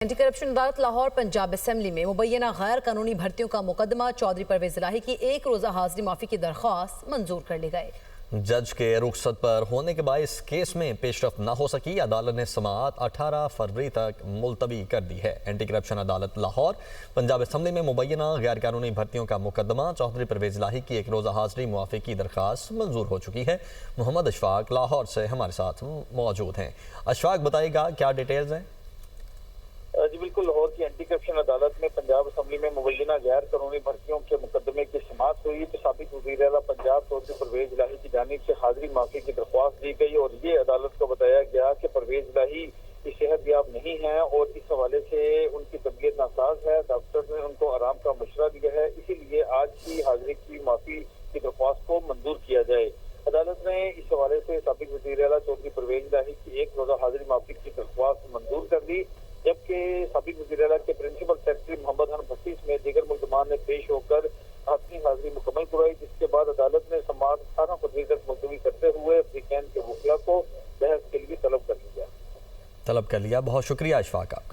Anti corruption अदालत Lahore Punjab assembly में मुबैना गैर कानूनी भर्तियों का मुकदमा चौधरी परवेज इलाही की एक रोज़ा हाजिरी माफ़ी की दरख्वास्त मंजूर कर ली गई। जज के रुखसत पर होने के बाद इस केस में पेशरफ न हो सकी। अदालत ने समाअत 18 फरवरी तक मुलतवी कर दी है। एंटी करप्शन अदालत लाहौर पंजाब असेंबली में मुबैना गैर कानूनी भर्तियों का मुकदमा चौधरी परवेज इलाही की एक रोज़ा हाजिरी मुआफ़ी की दरख्वास्त मंजूर हो चुकी है। मोहम्मद अशफाक लाहौर से हमारे साथ मौजूद हैं। अशफाक, बताइएगा क्या डिटेल्स हैं? जी बिल्कुल, लाहौर की एंटी करप्शन अदालत में पंजाब असेंबली में मुबैना गैर कानूनी भर्तियों के मुकदमे की समाअत हुई तो साबिक वज़ीर आला पंजाब चौधरी परवेज इलाही की जानिब से हाजिरी माफी की दरख्वास्त दी गई और ये अदालत को बताया गया कि परवेज इलाही की सेहतयाब नहीं है और इस हवाले से उनकी तबीयत नासाज है। डॉक्टर ने उनको आराम का मशवरा दिया है, इसीलिए आज की हाजिरी की माफी की दरख्वास्त को मंजूर किया जाए। अदालत ने इस हवाले से साबिक वज़ीर आला चौधरी परवेज इलाही की एक रोज़ा हाजिरी माफी की दरख्वास्त मंजूर कर दी, जबकि साबिक वज़ीर आला के प्रिंसिपल सेक्रेटरी मोहम्मद हसन भट्टी में दीगर मुल्ज़मान ने पेश होकर अपनी हाजिरी मुकम्मल करवाई, जिसके बाद अदालत ने समाअत 18 फरवरी तक मुलतवी करते हुए अफ्रीकैन के वकील को बहस के लिए तलब कर लिया। बहुत शुक्रिया अशफाक।